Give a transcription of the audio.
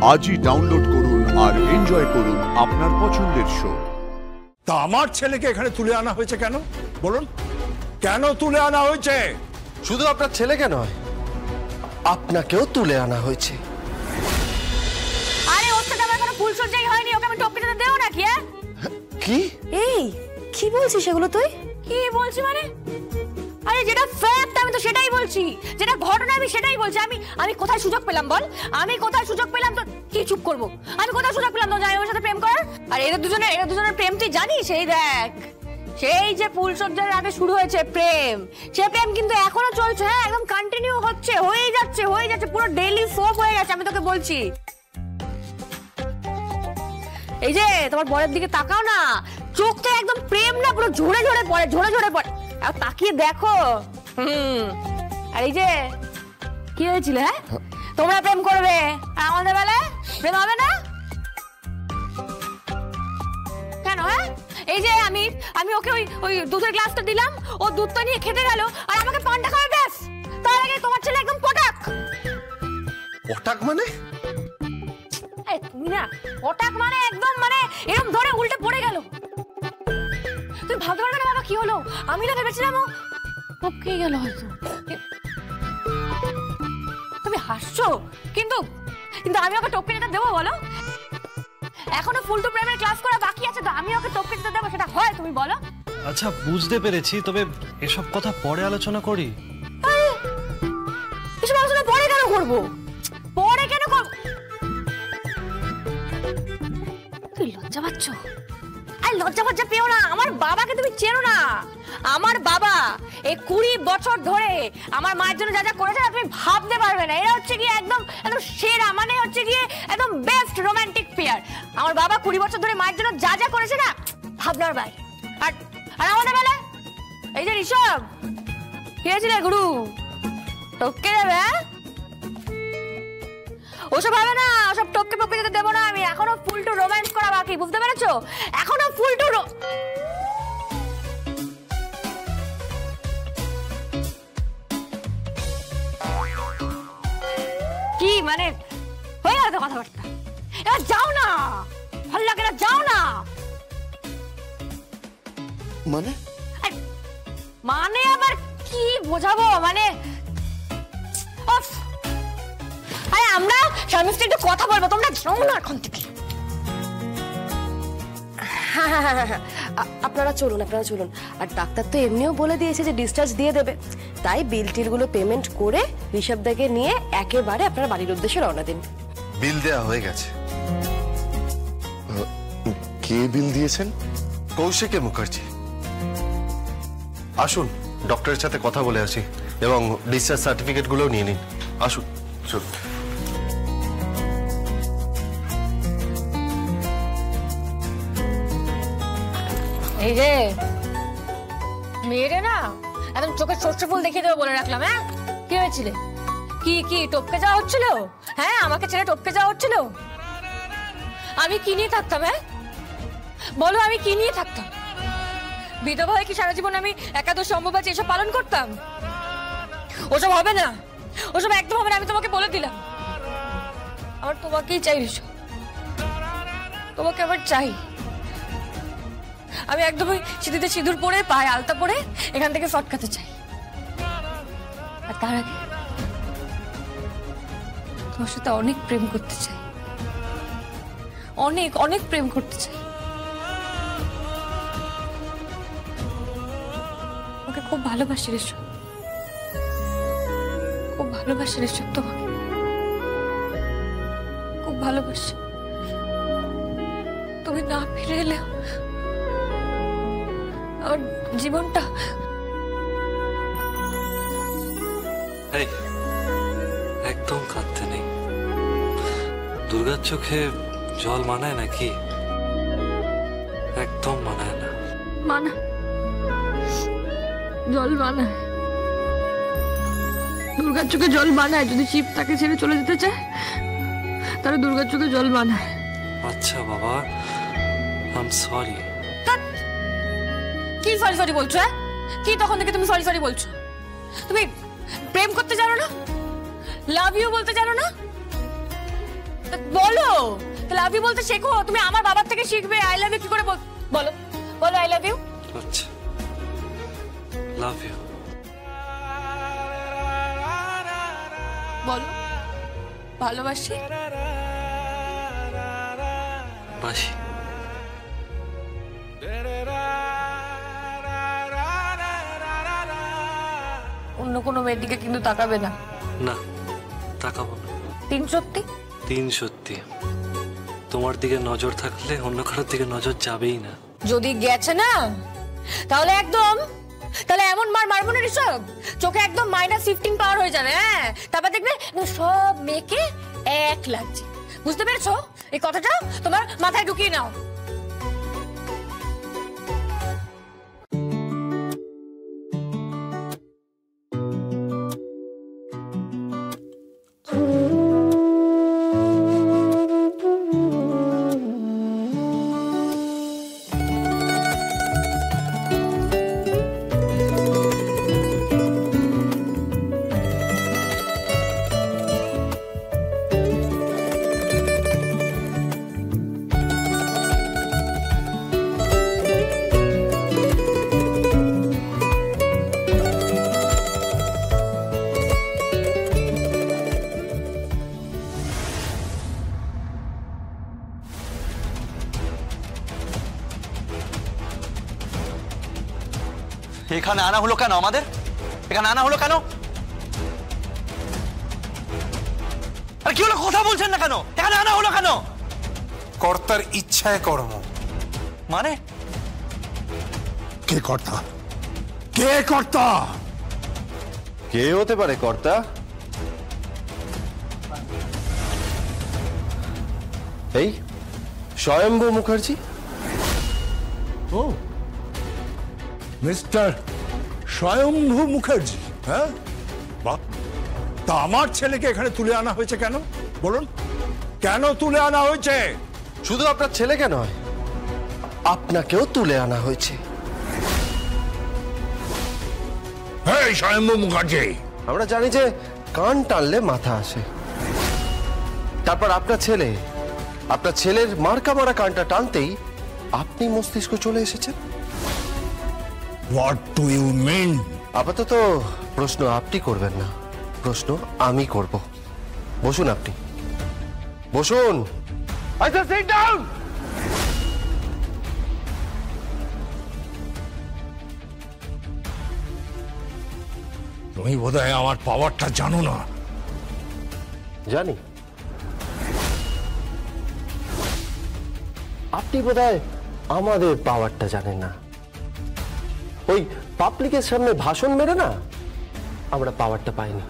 আজই ডাউনলোড করুন আর এনজয় করুন আপনার পছন্দের শো। তা আমার ছেলেকে এখানে তুলে আনা হয়েছে কেন বলুন? কেন তুলে আনা হয়েছে? শুধু আপনার ছেলেকে নয়, আপনাকেও তুলে আনা হয়েছে। আরে ওর সাথে আমার কোনো ফুলসজ্জাই হয়নি, ওকে আমি টপকে যেতে দেও নাকি? কি? এই কি বলছিস সেগুলো তুই? কি বলছি মানে? আরে যেটা ফ্যাক্ট আমি তো সেটাই বলছি, যেটা ঘটনা আমি সেটাই বলছি। আমি কোথায় সুযোগ পেলাম বল? আমি কোথায় সুযোগ পেলাম তো কি চুপ করব? আমি কোথায় সুযোগ পেলাম তো জানি ওর সাথে প্রেম করার? আর এদের দুজনের প্রেম তুই জানিস? এই দেখ, সেই যে ফুলসজ্জার আগে শুরু হয়েছে প্রেম, সে প্রেম কিন্তু এখনো চলছে। হ্যাঁ, একদম কন্টিনিউ হচ্ছে, হয়ে যাচ্ছে পুরো ডেইলি সোপ হয়ে গেছে, আমি তোকে বলছি। এই যে তোমার বরের দিকে তাকাও না, চোখটা একদম প্রেম না পুরো ঝরে ঝরে পড়ে। আর তাকিয়ে দেখো। আর এই যে কি হয়েছিল? হ্যাঁ, তোমরা প্রেম করবে আর আমাদের বেলায় প্রেম হবে না কেন? হ্যাঁ, এই যে আমি ওকে ওই দুধের গ্লাসটা দিলাম, ও দুধটা নিয়ে খেতে গেল আর আমাকে পান্ডা খাওয়া, ব্যাস। তার আগে তোমার ছেলে একদম পটাক। পটাক মানে? তুমি না, পটাক মানে একদম মানে এরকম ধরে উল্টে পড়ে গেল। তুই ভাবতে পারবে না বাবা কি হলো? আমি না ভেবেছিলাম ও টপকে গেল হয়তো। তুমি হাসছো, কিন্তু আমি ওকে টপকে যেতে দেবো বলো? এখনো ফুল টু প্রেমের ক্লাস করা বাকি আছে, তো আমি ওকে টপকে যেতে দেবো? সেটা হয় তুমি বলো? আচ্ছা, বুঝতে পেরেছি, তবে এসব কথা পরে আলোচনা করি। এসব আলোচনা পরে কেন করবো? তুই লজ্জা পাচ্ছ? আর লজ্জা পেও না, আমার বাবাকে তুমি চেনো না। আমার বাবা এই 20 বছর ধরে আমার মায়ের জন্য যা যা করেছে তুমি ভাবতে পারবে না। এরা হচ্ছে গিয়ে একদম সেরা, মানে হচ্ছে গিয়ে একদম বেস্ট রোমান্টিক পেয়ার। আমার বাবা 20 বছর ধরে মায়ের জন্য যা যা করেছে না, ভাবনার বাইরে। আর আমাদের বেলায় এই যে ঋষভ, কি হয়েছিল গুরু? টপকে যাবে? ওসব হবে না, ওসব টপকে যেতে দেবো না আমি। এখনো ফুল টু রোম্যান্স করা বাকি, বুঝতে পেরেছো? এখনো ফুল টু কি মানে হয়ে গেল তো কথাবার্তা? এবার যাও না, ভালো লাগে না, যাও না। মানে আবার কি বোঝাবো? মানে আরে আমরা স্বামী স্ত্রী একটু কথা বলবো, তোমরা যাও না এখন থেকে। আপনারা চলুন। আর ডাক্তার তো এমনিও বলে দিয়েছে যে ডিসচার্জ দিয়ে দেবে, তাই বিল টিল গুলো পেমেন্ট করে ঋষভদাকে নিয়ে একেবারে আপনারা বাড়ির উদ্দেশ্যে রওনা দিন। বিল দেয়া হয়ে গেছে। কে বিল দিয়েছেন? কৌশিক মুখার্জি। আসুন, ডক্টরের সাথে কথা বলে আসি এবং ডিসচার্জ সার্টিফিকেট গুলো নিয়ে নিন। আসুন। এই যে মেয়েরে না একদম চোখে সর্ষে ফুল দেখিয়ে দেবো বলে রাখলাম। হ্যাঁ, কি হয়েছিল? কি টপকে যাওয়া হচ্ছিল? হ্যাঁ, আমাকে ছেড়ে টপকে যাওয়া হচ্ছিল? আমি কি নিয়ে থাকতাম? হ্যাঁ বলো, আমি কি নিয়ে থাকতাম? বিধবা হয়ে কি সারা জীবন আমি একাদশ সম্ভব এসব পালন করতাম? ওসব হবে না, ওসব একদম হবে না, আমি তোমাকে বলে দিলাম। আমার তোমাকেই চাই ঋষভ, তোমাকে আবার চাই। আমি একদমই সিঁথিতে সিঁদুর পরে, পায়ে আলতা পরে এখান থেকে ফটকাতে চাই। আর তার আগে তোমার সাথে অনেক প্রেম করতে চাই, অনেক প্রেম করতে চাই। ওকে খুব ভালোবাসি ঋষভ, খুব ভালোবাসি ঋষভ, তোমাকে খুব ভালোবাসি। তুমি না ফিরে এলে আমার জীবনটা। একদম কাঁদতে নেই। দুর্গার চোখে জল মানায় নাকি? একদম মানায় না। জল মানায়, দুর্গার চোখে জল মানায়। যদি শিব তাকে ছেড়ে চলে যেতে চায় তাহলে দুর্গার চোখে জল মানায়। আচ্ছা বাবা, আই এম সরি। কি সরি বলছো? কি তখন থেকে তুমি সরি বলছো? তুমি প্রেম করতে জানো না? লাভ ইউ বলতে জানো না? বলো, লাভ ইউ বলতে শেখো। তুমি আমার বাবার থেকে শিখবে আই লাভ ইউ কি করে বলো, বলো আই লাভ ইউ। আচ্ছা, লাভ ইউ। বলো ভালোবাসি। বাসি। অন্য কোনো মেয়ের দিকে কিন্তু তাকাবে না। না, তাকাবো না। 3 সত্যি? 3 সত্যি। তোমার দিকে নজর থাকলে অন্য কারোর দিকে নজর যাবেই না। যদি গেছে না তাহলে এমন মারবো না ঋষভ, চোখে একদম -15 পাওয়ার হয়ে যাবে। হ্যাঁ, তারপর দেখবে সব মেয়েকে এক লাগছে। বুঝতে পেরেছো? এই কথাটা তোমার মাথায় ঢুকিয়ে নাও। এখানে আনা হলো কেন? আমাদের এখানে আনা হলো কেন? আর কি হলো? কথা বলছেন না কেন? এখানে আনা হলো কেন? কর্তার ইচ্ছায় কর্ম। মানে কে কর্তা? কে কর্তা? কে হতে পারে কর্তা? এই স্বয়ম্ভু মুখার্জি। ও, মিস্টার স্বয়ম্ভু মুখার্জি। হ্যাঁ, বাহ। তা আমার ছেলেকে এখানে তুলে আনা হয়েছে কেন বলুন? কেন তুলে আনা হয়েছে? শুধু আপনার ছেলেকে নয়, আপনাকেও তুলে আনা হয়েছে। এই স্বয়ম্ভু মুখার্জি, আমরা জানি যে কান টানলে মাথা আসে। তারপর আপনার ছেলের মার্কা মারা কানটা টানতেই আপনি মস্তিষ্ক চলে এসেছেন। What do you mean? আপাতত প্রশ্ন আপনি করবেন না, প্রশ্ন আমি করব। বসুন, আপনি বসুন। আচ্ছা, সিট ডাউন। তুমি বোধহয় আমার পাওয়ারটা জানো না। জানি। আপনি বোধহয় আমাদের পাওয়ারটা জানেন না। ওই পাবলিকের সামনে ভাষণ মেরে না আমরা পাওয়ারটা পাইনি।